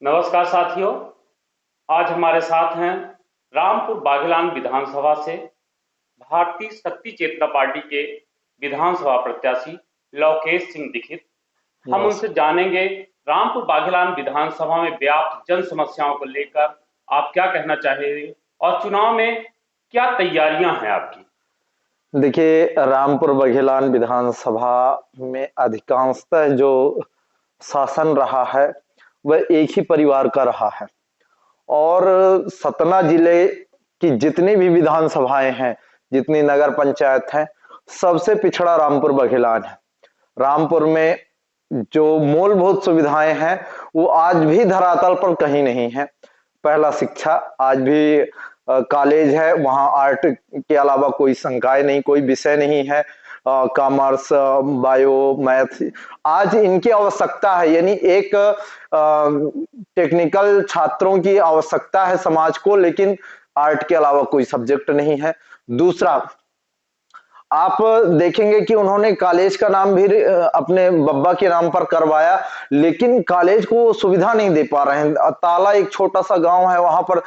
नमस्कार साथियों। आज हमारे साथ हैं रामपुर बाघेलान विधानसभा से भारतीय शक्ति चेतना पार्टी के विधानसभा प्रत्याशी लवकेश सिंह दीक्षित। हम उनसे नमस्कार। जानेंगे रामपुर बाघेलान विधानसभा में व्याप्त जन समस्याओं को लेकर आप क्या कहना चाहेंगे और चुनाव में क्या तैयारियां हैं आपकी। देखिए, रामपुर बघेलान विधानसभा में अधिकांशतः जो शासन रहा है वह एक ही परिवार का रहा है और सतना जिले की जितनी भी विधानसभाएं हैं, जितनी नगर पंचायत हैं, सबसे पिछड़ा रामपुर बघेलान है। रामपुर में जो मूलभूत सुविधाएं हैं वो आज भी धरातल पर कहीं नहीं है। पहला, शिक्षा। आज भी कॉलेज है, वहां आर्ट के अलावा कोई संकाय नहीं, कोई विषय नहीं है। कॉमर्स, बायो, मैथ, आज इनकी आवश्यकता है। यानी एक टेक्निकल छात्रों की आवश्यकता है समाज को, लेकिन आर्ट के अलावा कोई सब्जेक्ट नहीं है। दूसरा, आप देखेंगे कि उन्होंने कॉलेज का नाम भी अपने बब्बा के नाम पर करवाया, लेकिन कॉलेज को सुविधा नहीं दे पा रहे हैं। ताला एक छोटा सा गांव है, वहां पर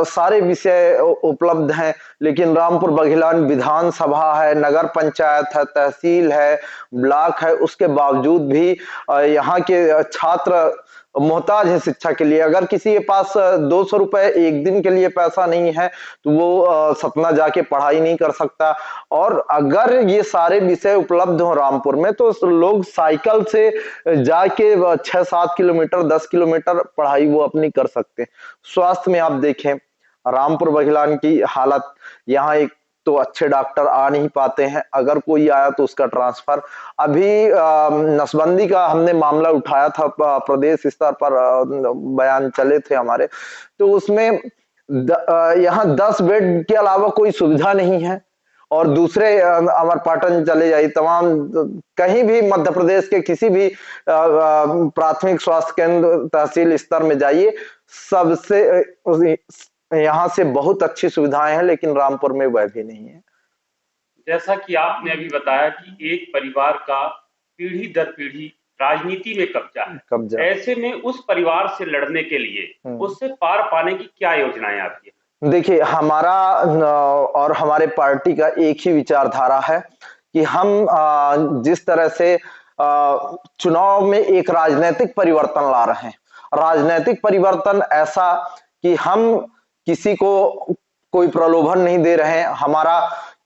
सारे विषय उपलब्ध हैं, लेकिन रामपुर बघेलान विधानसभा है, नगर पंचायत है, तहसील है, ब्लॉक है, उसके बावजूद भी यहाँ के छात्र मोहताज है शिक्षा के लिए। अगर किसी के पास 200 रुपए एक दिन के लिए पैसा नहीं है तो वो सतना जाके पढ़ाई नहीं कर सकता। और अगर ये सारे विषय उपलब्ध हो रामपुर में तो लोग साइकिल से जाके 6-7 किलोमीटर, 10 किलोमीटर पढ़ाई वो अपनी कर सकते हैं। स्वास्थ्य में आप देखें, रामपुर बघेलान की हालत, यहाँ एक तो अच्छे डॉक्टर आ नहीं पाते हैं, अगर कोई आया तो उसका ट्रांसफर। अभी नसबंदी का हमने मामला उठाया था, प्रदेश स्तर पर बयान चले थे हमारे, तो उसमें यहाँ 10 बेड के अलावा कोई सुविधा नहीं है। और दूसरे अमरपाटन चले जाइए, तमाम कहीं भी मध्य प्रदेश के किसी भी प्राथमिक स्वास्थ्य केंद्र, तहसील स्तर में जाइए, सबसे यहाँ से बहुत अच्छी सुविधाएं हैं, लेकिन रामपुर में वह भी नहीं है। जैसा कि आपने अभी बताया कि एक परिवार का पीढ़ी दर पीढ़ी राजनीति में कब्जा कब्जा। है, ऐसे में उस परिवार से लड़ने के लिए उससे पार पाने की क्या योजनाएं आपकी हैं? देखिए, हमारा और हमारे पार्टी का एक ही विचारधारा है कि हम जिस तरह से चुनाव में एक राजनीतिक परिवर्तन ला रहे हैं, राजनीतिक परिवर्तन ऐसा कि हम किसी को कोई प्रलोभन नहीं दे रहे हैं, हमारा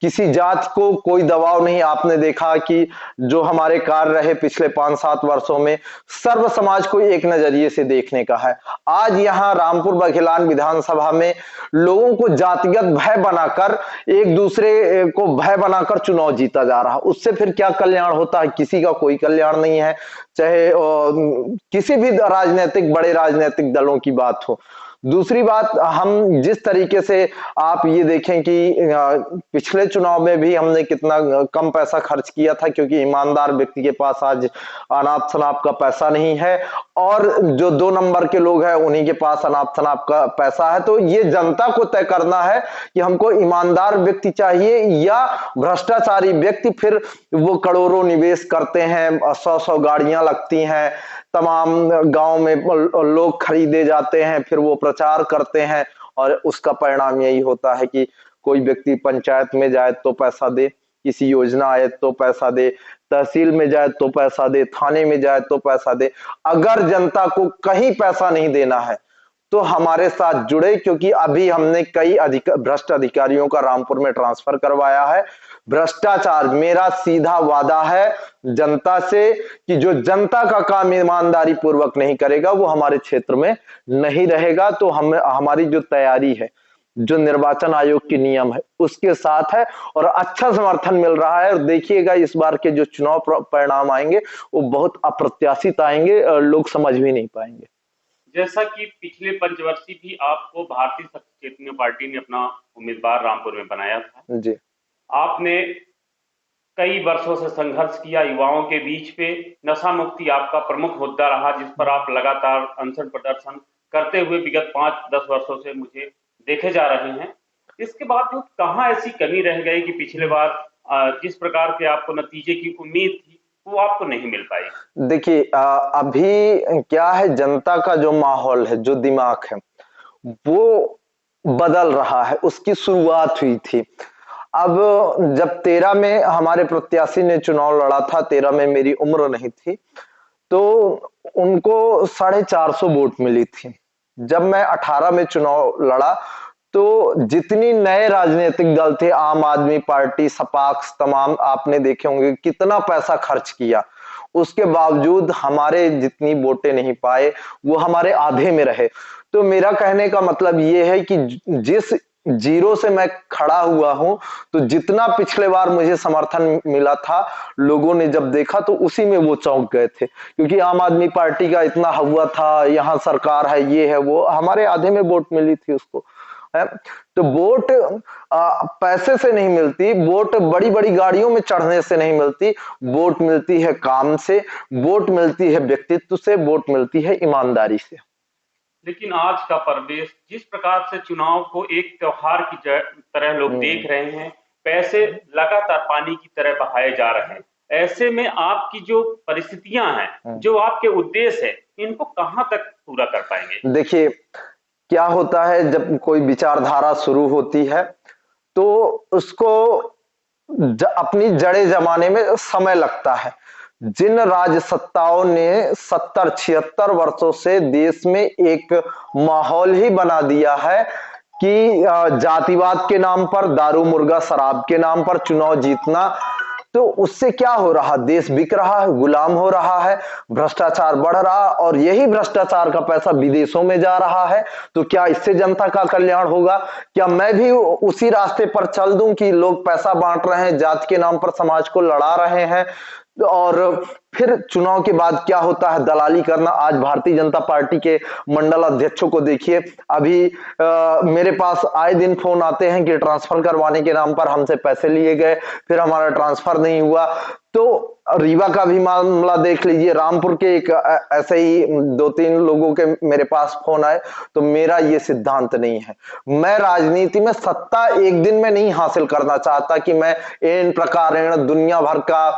किसी जात को कोई दबाव नहीं। आपने देखा कि जो हमारे कार्य रहे पिछले 5-7 वर्षों में, सर्व समाज को एक नजरिए से देखने का है। आज यहाँ रामपुर बघेलान विधानसभा में लोगों को जातिगत भय बनाकर, एक दूसरे को भय बनाकर चुनाव जीता जा रहा है। उससे फिर क्या कल्याण होता है? किसी का कोई कल्याण नहीं है, चाहे किसी भी राजनीतिक, बड़े राजनीतिक दलों की बात हो। दूसरी बात, हम जिस तरीके से, आप ये देखें कि पिछले चुनाव में भी हमने कितना कम पैसा खर्च किया था, क्योंकि ईमानदार व्यक्ति के पास आज अनाप शनाप का पैसा नहीं है, और जो 2 नंबर के लोग हैं उन्हीं के पास अनाप शनाप का पैसा है। तो ये जनता को तय करना है कि हमको ईमानदार व्यक्ति चाहिए या भ्रष्टाचारी व्यक्ति। फिर वो करोड़ों निवेश करते हैं, 100-100 गाड़ियां लगती हैं, तमाम गांव में लोग खरीदे जाते हैं, फिर वो प्रचार करते हैं, और उसका परिणाम यही होता है कि कोई व्यक्ति पंचायत में जाए तो पैसा दे, किसी योजना आए तो पैसा दे, तहसील में जाए तो पैसा दे, थाने में जाए तो पैसा दे। अगर जनता को कहीं पैसा नहीं देना है तो हमारे साथ जुड़े, क्योंकि अभी हमने कई भ्रष्ट अधिकारियों का रामपुर में ट्रांसफर करवाया है। भ्रष्टाचार, मेरा सीधा वादा है जनता से कि जो जनता का काम ईमानदारी पूर्वक नहीं करेगा वो हमारे क्षेत्र में नहीं रहेगा। तो हमारी जो तैयारी है, जो निर्वाचन आयोग के नियम है उसके साथ है, और अच्छा समर्थन मिल रहा है। और देखिएगा, इस बार के जो चुनाव परिणाम आएंगे वो बहुत अप्रत्याशित आएंगे, लोग समझ भी नहीं पाएंगे। जैसा कि पिछले पंचवर्षीय भी आपको भारतीय शक्ति चेतना पार्टी ने अपना उम्मीदवार रामपुर में बनाया था जी। आपने कई वर्षों से संघर्ष किया युवाओं के बीच पे। नशा मुक्ति आपका प्रमुख मुद्दा रहा, जिस पर आप लगातार अनशन प्रदर्शन करते हुए विगत 5-10 वर्षों से मुझे देखे जा रहे हैं। इसके बावजूद कहाँ ऐसी कमी रह गई कि पिछले बार जिस प्रकार के आपको नतीजे की उम्मीद थी वो आपको नहीं मिल पाई? देखिए, अभी क्या है, जनता का जो माहौल है, जो दिमाग है, वो बदल रहा है। उसकी शुरुआत हुई थी। अब जब 13 में हमारे प्रत्याशी ने चुनाव लड़ा था, 13 में मेरी उम्र नहीं थी, तो उनको 450 वोट मिली थी। जब मैं 18 में चुनाव लड़ा, तो जितनी नए राजनीतिक दल थे, आम आदमी पार्टी, सपाक्स, तमाम आपने देखे होंगे कितना पैसा खर्च किया, उसके बावजूद हमारे जितनी वोटें नहीं पाए, वो हमारे आधे में रहे। तो मेरा कहने का मतलब ये है कि जिस जीरो से मैं खड़ा हुआ हूं, तो जितना पिछले बार मुझे समर्थन मिला था, लोगों ने जब देखा तो उसी में वो चौंक गए थे, क्योंकि आम आदमी पार्टी का इतना हवा था, यहाँ सरकार है, ये है, वो, हमारे आधे में वोट मिली थी उसको, है। तो वोट पैसे से नहीं मिलती, वोट बड़ी बड़ी गाड़ियों में चढ़ने से नहीं मिलती, वोट मिलती है काम से, वोट मिलती है व्यक्तित्व से, वोट मिलती है ईमानदारी से। लेकिन आज का परिवेश जिस प्रकार से चुनाव को एक त्योहार की तरह लोग देख रहे हैं, पैसे लगातार पानी की तरह बहाए जा रहे हैं, ऐसे में आपकी जो परिस्थितियां हैं, जो आपके उद्देश्य है, इनको कहां तक पूरा कर पाएंगे? देखिए, क्या होता है, जब कोई विचारधारा शुरू होती है, तो उसको अपनी जड़ें जमाने में समय लगता है। जिन राजसत्ताओं ने 70-76 वर्षों से देश में एक माहौल ही बना दिया है कि जातिवाद के नाम पर, दारू मुर्गा शराब के नाम पर चुनाव जीतना, तो उससे क्या हो रहा, देश बिक रहा है, गुलाम हो रहा है, भ्रष्टाचार बढ़ रहा, और यही भ्रष्टाचार का पैसा विदेशों में जा रहा है। तो क्या इससे जनता का कल्याण होगा? क्या मैं भी उसी रास्ते पर चल दूं कि लोग पैसा बांट रहे हैं, जाति के नाम पर समाज को लड़ा रहे हैं, और फिर चुनाव के बाद क्या होता है, दलाली करना। आज भारतीय जनता पार्टी के मंडल अध्यक्षों को देखिए, अभी मेरे पास आए दिन फोन आते हैं कि ट्रांसफर करवाने के नाम पर हमसे पैसे लिए गए, फिर हमारा ट्रांसफर नहीं हुआ। तो रीवा का भी मामला देख लीजिए, रामपुर के एक ऐसे ही 2-3 लोगों के मेरे पास फोन आए। तो मेरा ये सिद्धांत नहीं है, मैं राजनीति में सत्ता एक दिन में नहीं हासिल करना चाहता कि मैं इन प्रकार दुनिया भर का,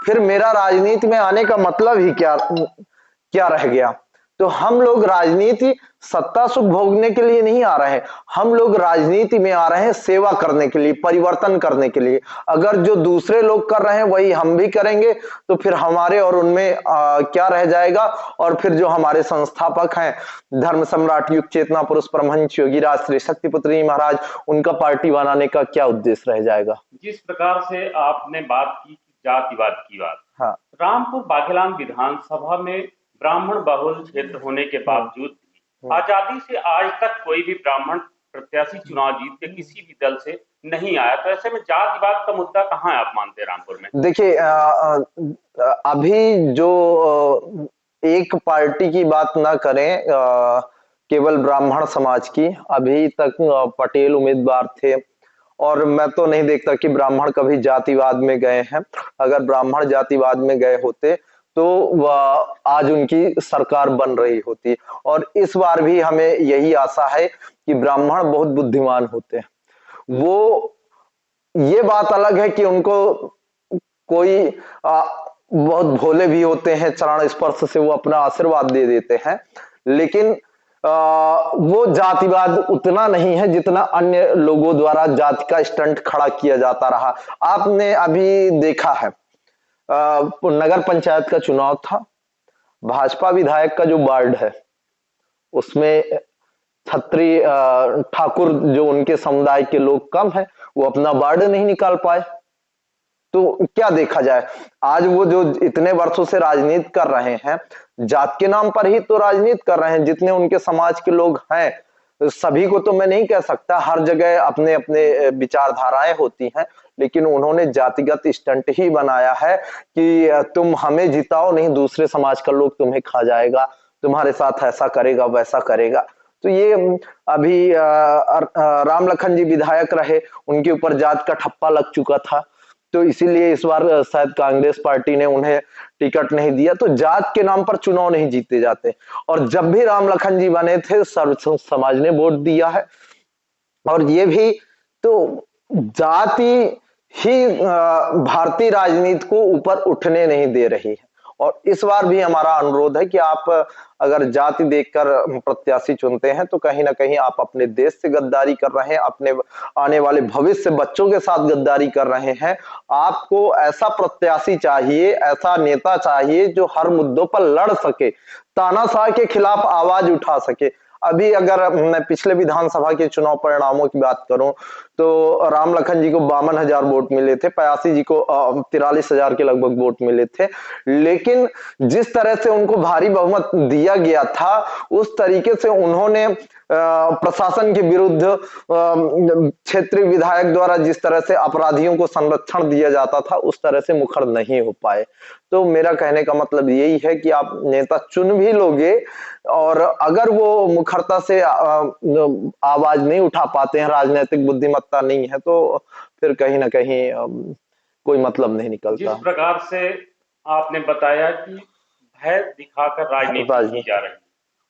फिर मेरा राजनीति में आने का मतलब ही क्या क्या रह गया? तो हम लोग राजनीति सत्ता सुख भोगने के लिए नहीं आ रहे हैं, हम लोग राजनीति में आ रहे हैं सेवा करने के लिए, परिवर्तन करने के लिए। अगर जो दूसरे लोग कर रहे हैं वही हम भी करेंगे, तो फिर हमारे और उनमें क्या रह जाएगा? और फिर जो हमारे संस्थापक हैं, धर्म सम्राट युग चेतना पुरुष परमहंस योगीराज श्री शक्तिपुत्र जी महाराज, उनका पार्टी बनाने का क्या उद्देश्य रह जाएगा? जिस प्रकार से आपने बात की जातिवाद की बात, हाँ, रामपुर बाघेलान विधानसभा में ब्राह्मण बहुल क्षेत्र होने के बावजूद भी आजादी से आज तक कोई भी ब्राह्मण प्रत्याशी चुनाव जीत के किसी भी दल से नहीं आया। तो ऐसे में जातिवाद का मुद्दा कहाँ है, आप मानते हैं रामपुर में? देखिए, अभी जो एक पार्टी की बात ना करें, केवल ब्राह्मण समाज की, अभी तक पटेल उम्मीदवार थे, और मैं तो नहीं देखता कि ब्राह्मण कभी जातिवाद में गए हैं। अगर ब्राह्मण जातिवाद में गए होते तो वह आज उनकी सरकार बन रही होती। और इस बार भी हमें यही आशा है कि ब्राह्मण बहुत बुद्धिमान होते हैं। वो, ये बात अलग है कि उनको कोई बहुत भोले भी होते हैं, चरण स्पर्श से वो अपना आशीर्वाद दे देते हैं, लेकिन वो जातिवाद उतना नहीं है जितना अन्य लोगों द्वारा जाति का स्टंट खड़ा किया जाता रहा। आपने अभी देखा है, नगर पंचायत का चुनाव था, भाजपा विधायक का जो वार्ड है उसमें छत्री ठाकुर, जो उनके समुदाय के लोग कम है, वो अपना वार्ड नहीं निकाल पाए। तो क्या देखा जाए, आज वो जो इतने वर्षों से राजनीति कर रहे हैं, जात के नाम पर ही तो राजनीति कर रहे हैं। जितने उनके समाज के लोग हैं, सभी को तो मैं नहीं कह सकता, हर जगह अपने अपने विचारधाराएं होती हैं, लेकिन उन्होंने जातिगत स्टंट ही बनाया है कि तुम हमें जिताओ, नहीं दूसरे समाज का लोग तुम्हें खा जाएगा, तुम्हारे साथ ऐसा करेगा, वैसा करेगा। तो ये अभी राम लखन जी विधायक रहे, उनके ऊपर जात का ठप्पा लग चुका था, तो इसीलिए इस बार शायद कांग्रेस पार्टी ने उन्हें टिकट नहीं दिया। तो जात के नाम पर चुनाव नहीं जीते जाते। और जब भी राम लखन जी बने थे, सर्व समाज ने वोट दिया है। और ये भी तो जाति ही भारतीय राजनीति को ऊपर उठने नहीं दे रही है। और इस बार भी हमारा अनुरोध है कि आप अगर जाति देखकर प्रत्याशी चुनते हैं तो कहीं ना कहीं आप अपने देश से गद्दारी कर रहे हैं, अपने आने वाले भविष्य बच्चों के साथ गद्दारी कर रहे हैं। आपको ऐसा प्रत्याशी चाहिए, ऐसा नेता चाहिए जो हर मुद्दों पर लड़ सके, तानाशाह के खिलाफ आवाज उठा सके। अभी अगर मैं पिछले विधानसभा के चुनाव परिणामों की बात करूं तो राम लखन जी को 52,000 वोट मिले थे, 85 जी को 43,000 के लगभग वोट मिले थे। लेकिन जिस तरह से उनको भारी बहुमत दिया गया था उस तरीके से उन्होंने प्रशासन के विरुद्ध क्षेत्रीय विधायक द्वारा जिस तरह से अपराधियों को संरक्षण दिया जाता था उस तरह से मुखर नहीं हो पाए। तो मेरा कहने का मतलब यही है कि आप नेता चुन भी लोगे और अगर वो मुखरता से आवाज नहीं उठा पाते हैं, राजनीतिक बुद्धिमत्ता नहीं है, तो फिर कहीं ना कहीं कोई मतलब नहीं निकलता। जिस प्रकार से आपने बताया कि भय दिखाकर राजनीति की जा रही है,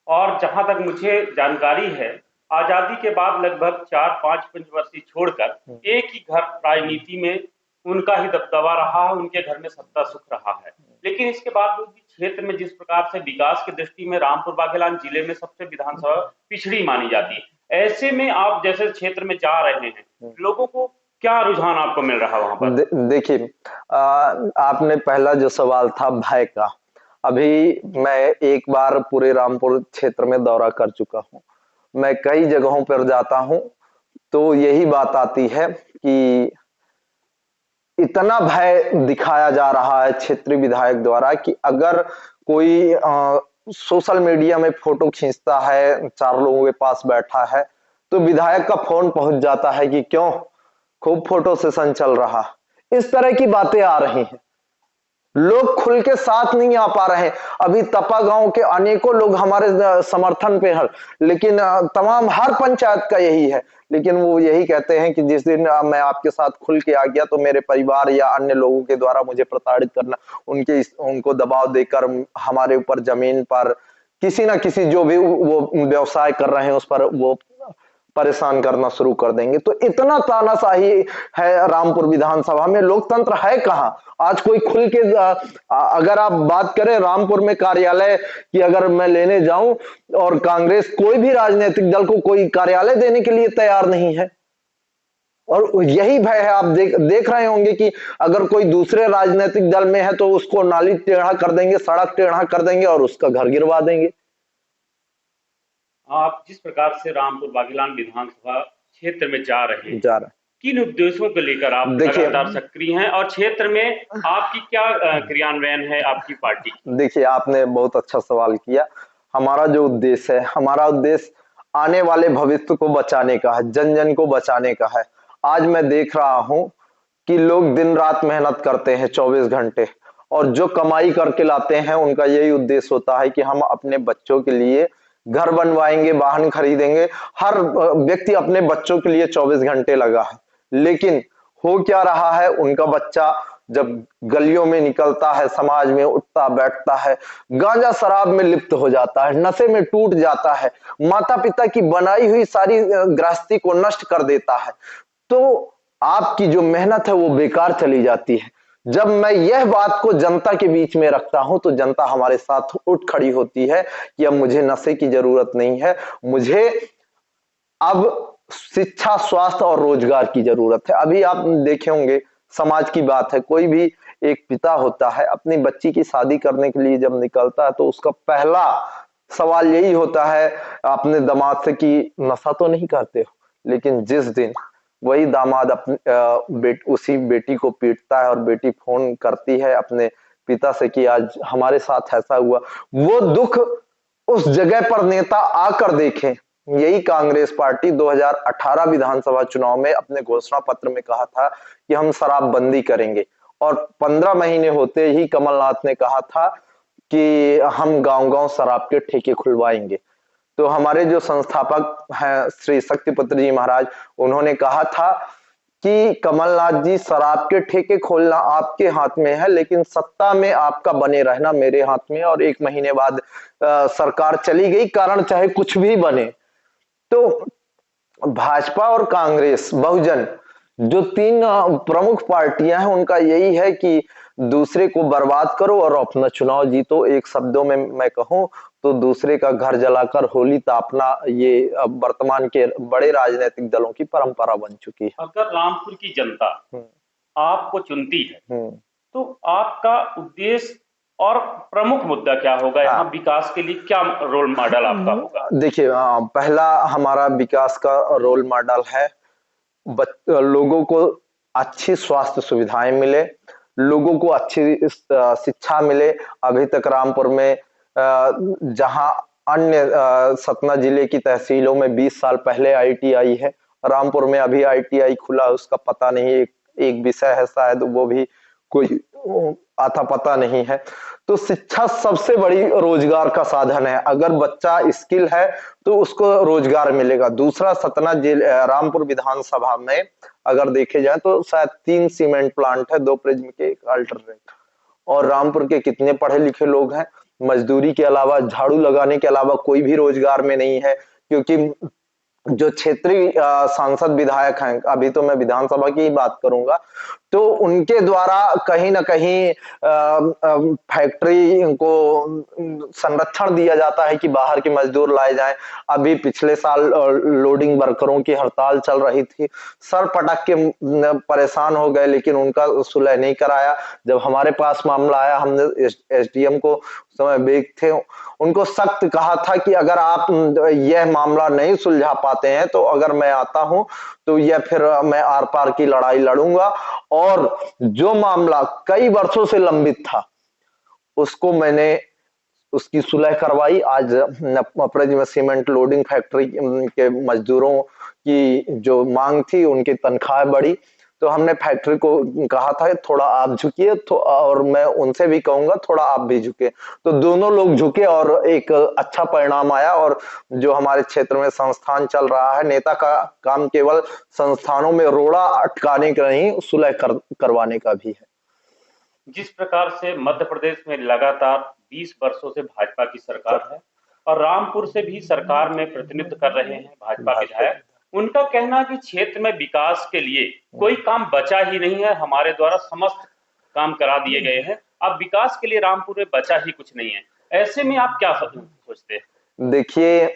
और जहां तक मुझे जानकारी है आजादी के बाद लगभग 4-5 पंचवर्षीय छोड़कर एक ही घर राजनीति में उनका ही दबदबा रहा है, उनके घर में सत्ता सुख रहा है। लेकिन इसके बावजूद भी क्षेत्र में जिस प्रकार से विकास की दृष्टि में रामपुर बागेलान जिले में सबसे विधानसभा पिछड़ी मानी जाती है, ऐसे में आप जैसे क्षेत्र में जा रहे हैं, लोगों को क्या रुझान आपको मिल रहा है वहां पर? देखिए, आपने पहला जो सवाल था भय का, अभी मैं एक बार पूरे रामपुर क्षेत्र में दौरा कर चुका हूं। मैं कई जगहों पर जाता हूं तो यही बात आती है कि इतना भय दिखाया जा रहा है क्षेत्रीय विधायक द्वारा कि अगर कोई सोशल मीडिया में फोटो खींचता है, 4 लोगों के पास बैठा है, तो विधायक का फोन पहुंच जाता है कि क्यों, खूब फोटो सेशन चल रहा। इस तरह की बातें आ रही हैं, लोग खुल के साथ नहीं आ पा रहे हैं। अभी तपा गांव के अनेकों लोग हमारे समर्थन पे हैं, लेकिन तमाम हर पंचायत का यही है, लेकिन वो यही कहते हैं कि जिस दिन मैं आपके साथ खुल के आ गया तो मेरे परिवार या अन्य लोगों के द्वारा मुझे प्रताड़ित करना, उनको दबाव देकर हमारे ऊपर जमीन पर किसी ना किसी जो भी वो व्यवसाय कर रहे हैं उस पर वो परेशान करना शुरू कर देंगे। तो इतना तानाशाही है रामपुर विधानसभा में, लोकतंत्र है कहां? आज कोई खुल के अगर आप बात करें रामपुर में कार्यालय की अगर मैं लेने जाऊं, और कांग्रेस कोई भी राजनीतिक दल को कोई कार्यालय देने के लिए तैयार नहीं है। और यही भय है, आप देख रहे होंगे कि अगर कोई दूसरे राजनीतिक दल में है तो उसको नाली टेढ़ा कर देंगे, सड़क टेढ़ा कर देंगे और उसका घर गिरवा देंगे। आप जिस प्रकार से रामपुर बागेलान विधानसभा क्षेत्र में जा रहे हैं, किन उद्देश्यों को लेकर आप लगातार सक्रिय हैं और क्षेत्र में आपकी क्या क्रियान्वयन है आपकी पार्टी? देखिए, आपने बहुत अच्छा सवाल किया। हमारा जो उद्देश्य है, हमारा उद्देश्य आने वाले भविष्य को बचाने का है, जन जन को बचाने का है। आज मैं देख रहा हूं कि लोग दिन रात मेहनत करते हैं 24 घंटे, और जो कमाई करके लाते हैं उनका यही उद्देश्य होता है कि हम अपने बच्चों के लिए घर बनवाएंगे, वाहन खरीदेंगे। हर व्यक्ति अपने बच्चों के लिए 24 घंटे लगा है, लेकिन हो क्या रहा है, उनका बच्चा जब गलियों में निकलता है, समाज में उठता बैठता है, गांजा शराब में लिप्त हो जाता है, नशे में टूट जाता है, माता पिता की बनाई हुई सारी गृहस्थी को नष्ट कर देता है, तो आपकी जो मेहनत है वो बेकार चली जाती है। जब मैं यह बात को जनता के बीच में रखता हूं तो जनता हमारे साथ उठ खड़ी होती है कि अब मुझे नशे की जरूरत नहीं है, मुझे अब शिक्षा, स्वास्थ्य और रोजगार की जरूरत है। अभी आप देखे होंगे, समाज की बात है, कोई भी एक पिता होता है अपनी बच्ची की शादी करने के लिए जब निकलता है तो उसका पहला सवाल यही होता है अपने दामाद से कि नशा तो नहीं करते हो। लेकिन जिस दिन वही दामाद अपने उसी बेटी को पीटता है और बेटी फोन करती है अपने पिता से कि आज हमारे साथ ऐसा हुआ, वो दुख उस जगह पर नेता आकर देखें। यही कांग्रेस पार्टी 2018 विधानसभा चुनाव में अपने घोषणा पत्र में कहा था कि हम शराबबंदी करेंगे, और 15 महीने होते ही कमलनाथ ने कहा था कि हम गांव-गांव शराब के ठेके खुलवाएंगे। तो हमारे जो संस्थापक हैं श्री शक्तिपुत्र जी महाराज, उन्होंने कहा था कि कमलनाथ जी, शराब के ठेके खोलना आपके हाथ में है, लेकिन सत्ता में आपका बने रहना मेरे हाथ में। और 1 महीने बाद सरकार चली गई, कारण चाहे कुछ भी बने। तो भाजपा और कांग्रेस, बहुजन जो तीन प्रमुख पार्टियां हैं उनका यही है कि दूसरे को बर्बाद करो और अपना चुनाव जीतो। एक शब्दों में मैं कहूं तो दूसरे का घर जलाकर होली तापना ये अब वर्तमान के बड़े राजनीतिक दलों की परंपरा बन चुकी है। अगर रामपुर की जनता हम्म, आपको चुनती है हम्म। तो आपका उद्देश्य और प्रमुख मुद्दा क्या होगा? यहाँ विकास के लिए क्या रोल मॉडल आपका होगा? देखिए, पहला हमारा विकास का रोल मॉडल है लोगों को अच्छी स्वास्थ्य सुविधाएं मिले, लोगों को अच्छी शिक्षा मिले। अभी तक रामपुर में जहां अन्य सतना जिले की तहसीलों में 20 साल पहले आईटीआई है, रामपुर में अभी आईटीआई खुला उसका पता नहीं। एक विषय है शायद वो भी कोई आता पता नहीं है। तो शिक्षा सबसे बड़ी रोजगार का साधन है। अगर बच्चा स्किल है तो उसको रोजगार मिलेगा। दूसरा, सतना जिले रामपुर विधानसभा में अगर देखे जाए तो शायद 3 सीमेंट प्लांट है, 2 प्रिज्म के, एक अल्ट्राटेक। और रामपुर के कितने पढ़े लिखे लोग हैं, मजदूरी के अलावा, झाड़ू लगाने के अलावा कोई भी रोजगार में नहीं है। क्योंकि जो क्षेत्रीय सांसद विधायक हैं, अभी तो मैं विधानसभा की ही बात करूंगा, तो उनके द्वारा कहीं ना कहीं फैक्ट्री को संरक्षण दिया जाता है कि बाहर के मजदूर लाए जाएं। अभी पिछले साल लोडिंग वर्करों की हड़ताल चल रही थी, सर पटक के परेशान हो गए, लेकिन उनका सुलह नहीं कराया। जब हमारे पास मामला आया, हमने एसडीएम को, समय बेग थे, उनको सख्त कहा था कि अगर आप यह मामला नहीं सुलझा पाते हैं तो अगर मैं आता हूं तो यह फिर मैं आर पार की लड़ाई लड़ूंगा। और जो मामला कई वर्षों से लंबित था उसको मैंने उसकी सुलह करवाई। आज अप्रज में सीमेंट लोडिंग फैक्ट्री के मजदूरों की जो मांग थी उनकी तनख्वाह बढ़ी, तो हमने फैक्ट्री को कहा था थोड़ा आप झुकिए, तो और मैं उनसे भी कहूंगा थोड़ा आप भी झुके। तो दोनों लोग झुके और एक अच्छा परिणाम आया। और जो हमारे क्षेत्र में संस्थान चल रहा है, नेता का काम केवल संस्थानों में रोड़ा अटकाने का नहीं, सुलह करवाने का भी है। जिस प्रकार से मध्य प्रदेश में लगातार 20 वर्षों से भाजपा की सरकार है और रामपुर से भी सरकार में प्रतिनिधित्व कर रहे हैं भाजपा विधायक, उनका कहना है कि क्षेत्र में विकास के लिए कोई काम बचा ही नहीं है, हमारे द्वारा समस्त काम करा दिए गए हैं, अब विकास के लिए रामपुर में बचा ही कुछ नहीं है। ऐसे में आप क्या सोचते हैं? देखिए,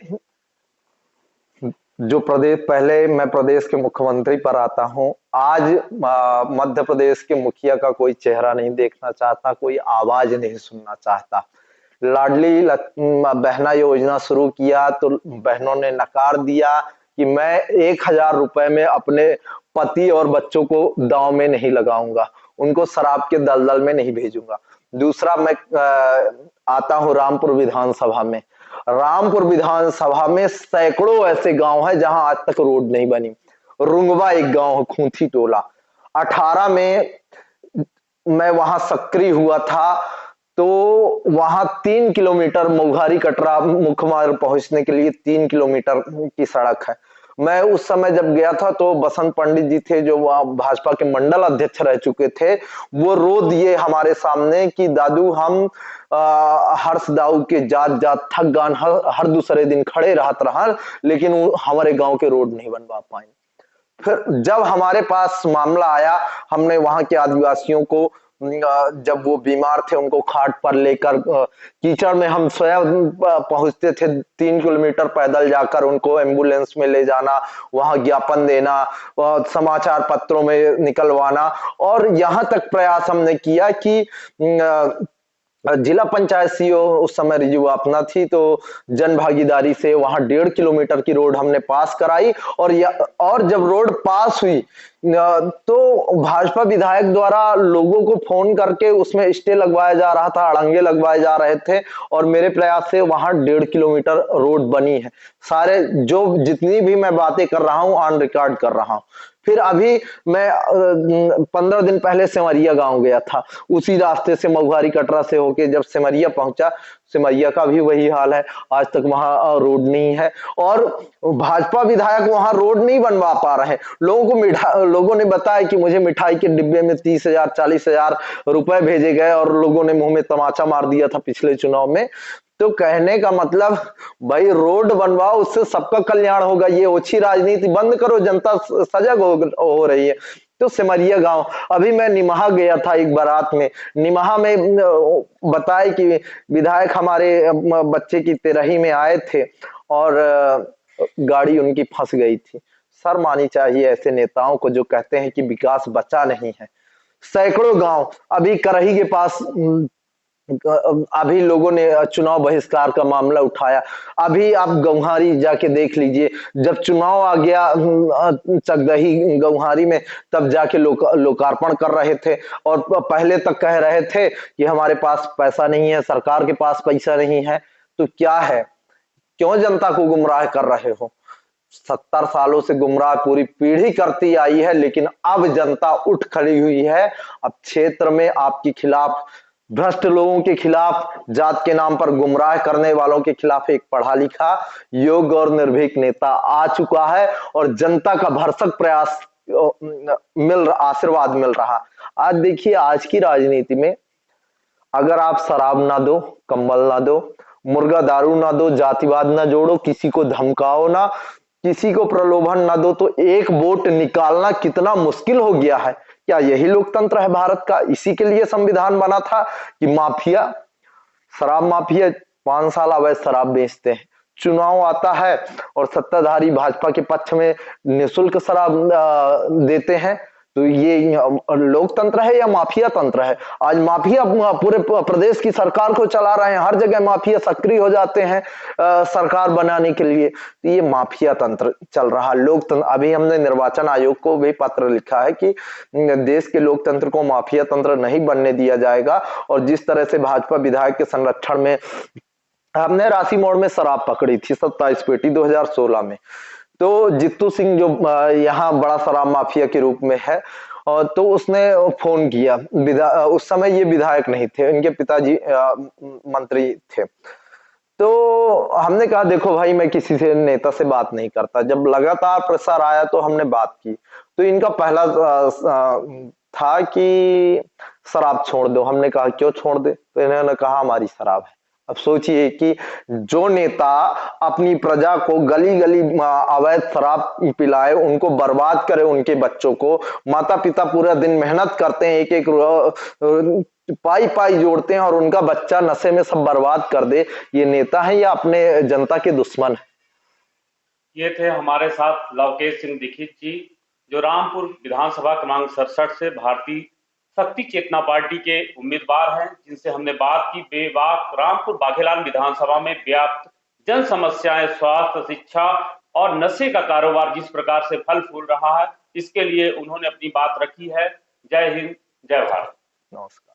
जो प्रदेश, पहले मैं प्रदेश के मुख्यमंत्री पर आता हूं, आज मध्य प्रदेश के मुखिया का कोई चेहरा नहीं देखना चाहता, कोई आवाज नहीं सुनना चाहता। लाडली बहना योजना शुरू किया तो बहनों ने नकार दिया कि मैं 1000 रुपए में अपने पति और बच्चों को दांव में नहीं लगाऊंगा, उनको शराब के दलदल में नहीं भेजूंगा। दूसरा, मैं आता हूं रामपुर विधानसभा में। रामपुर विधानसभा में सैकड़ों ऐसे गांव हैं जहां आज तक रोड नहीं बनी। रुंगवा एक गांव है, खूंथी टोला। 18 में मैं वहां सक्रिय हुआ था, तो वहां 3 किलोमीटर मऊघारी कटरा मुख्य मार्ग पहुंचने के लिए 3 किलोमीटर की सड़क है। मैं उस समय जब गया था तो बसंत पंडित जी थे जो भाजपा के मंडल अध्यक्ष रह चुके थे, वो रो दिए हमारे सामने कि दादू हम हर्ष दाऊ के जात जात थक गान हर दूसरे दिन खड़े रहत रहा, लेकिन हमारे गांव के रोड नहीं बनवा पाए। फिर जब हमारे पास मामला आया, हमने वहां के आदिवासियों को, जब वो बीमार थे, उनको खाट पर लेकर कीचड़ में हम स्वयं पहुंचते थे, 3 किलोमीटर पैदल जाकर उनको एम्बुलेंस में ले जाना, वहां ज्ञापन देना, समाचार पत्रों में निकलवाना। और यहां तक प्रयास हमने किया कि जिला पंचायत सीओ उस समय रिजू अपना थी, तो जन भागीदारी से वहां 1.5 किलोमीटर की रोड हमने पास कराई। और जब रोड पास हुई तो भाजपा विधायक द्वारा लोगों को फोन करके उसमें स्टे लगवाया जा रहा था, अड़ंगे लगवाए जा रहे थे, और मेरे प्रयास से वहां 1.5 किलोमीटर रोड बनी है। सारे जो जितनी भी मैं बातें कर रहा हूं ऑन रिकॉर्ड कर रहा हूं। फिर अभी मैं 15 दिन पहले सिमरिया गांव गया था, उसी रास्ते से मऊघारी कटरा से होके जब सिमरिया पहुंचा, सिमरिया का भी वही हाल है, आज तक वहां रोड नहीं है। और भाजपा विधायक वहां रोड नहीं बनवा पा रहे हैं। लोगों ने बताया कि मुझे मिठाई के डिब्बे में 30,000 40,000 रुपए भेजे गए और लोगों ने मुंह में तमाचा मार दिया था पिछले चुनाव में। तो कहने का मतलब भाई रोड बनवाओ, उससे सबका कल्याण होगा। ये ओछी राजनीति बंद करो, जनता सजग हो रही है। तो सिमरिया गांव, अभी मैं निमाहा गया था एक बारात में। निमाहा में बताए कि विधायक हमारे बच्चे की तेरही में आए थे और गाड़ी उनकी फंस गई थी। शर्म आनी चाहिए ऐसे नेताओं को जो कहते हैं कि विकास बचा नहीं है। सैकड़ों गांव, अभी करही के पास अभी लोगों ने चुनाव बहिष्कार का मामला उठाया। अभी आप गौहारी जाके देख लीजिए, जब चुनाव आ गया चकदही गौहारी में, तब जाके लोकार्पण कर रहे थे। और पहले तक कह रहे थे कि हमारे पास पैसा नहीं है, सरकार के पास पैसा नहीं है। तो क्या है, क्यों जनता को गुमराह कर रहे हो? 70 सालों से गुमराह पूरी पीढ़ी करती आई है, लेकिन अब जनता उठ खड़ी हुई है। अब क्षेत्र में आपके खिलाफ, भ्रष्ट लोगों के खिलाफ, जात के नाम पर गुमराह करने वालों के खिलाफ एक पढ़ा लिखा, योग्य और नेता आ चुका है और जनता का भरसक प्रयास आशीर्वाद मिल रहा। आज देखिए, आज की राजनीति में अगर आप शराब ना दो, कंबल ना दो, मुर्गा दारू ना दो, जातिवाद ना जोड़ो, किसी को धमकाओ ना, किसी को प्रलोभन ना दो, तो एक वोट निकालना कितना मुश्किल हो गया है। क्या यही लोकतंत्र है भारत का? इसी के लिए संविधान बना था कि माफिया, शराब माफिया 5 साल अवैध शराब बेचते हैं, चुनाव आता है और सत्ताधारी भाजपा के पक्ष में निःशुल्क शराब देते हैं। तो ये लोकतंत्र है या माफिया तंत्र है? आज माफिया पूरे प्रदेश की सरकार को चला रहे हैं, हर जगह माफिया सक्रिय हो जाते हैं सरकार बनाने के लिए। तो ये माफिया तंत्र चल रहा है। लोकतंत्र, अभी हमने निर्वाचन आयोग को भी पत्र लिखा है कि देश के लोकतंत्र को माफिया तंत्र नहीं बनने दिया जाएगा। और जिस तरह से भाजपा विधायक के संरक्षण में हमने राशि मोड़ में शराब पकड़ी थी 27 पेटी 2016 में, तो जित्तू सिंह जो यहाँ बड़ा शराब माफिया के रूप में है, और तो उसने फोन किया, उस समय ये विधायक नहीं थे, इनके पिताजी मंत्री थे। तो हमने कहा देखो भाई, मैं किसी से नेता से बात नहीं करता। जब लगातार प्रेशर आया तो हमने बात की। तो इनका पहला था कि शराब छोड़ दो। हमने कहा क्यों छोड़ दे? तो इन्होंने कहा हमारी शराब है। अब सोचिए कि जो नेता अपनी प्रजा को गली गली अवैध शराब पिलाए, उनको बर्बाद करे, उनके बच्चों को, माता पिता पूरा दिन मेहनत करते हैं, एक एक पाई पाई जोड़ते हैं, और उनका बच्चा नशे में सब बर्बाद कर दे, ये नेता है या अपने जनता के दुश्मन है? ये थे हमारे साथ लवकेश सिंह दीक्षित जी, जो रामपुर विधानसभा क्रमांक 67 से भारतीय शक्ति चेतना पार्टी के उम्मीदवार हैं, जिनसे हमने बात की रामपुर बाघेलान विधानसभा में व्याप्त जन समस्याएं, स्वास्थ्य, शिक्षा और नशे का कारोबार जिस प्रकार से फल फूल रहा है, इसके लिए उन्होंने अपनी बात रखी है। जय हिंद, जय भारत। नमस्कार।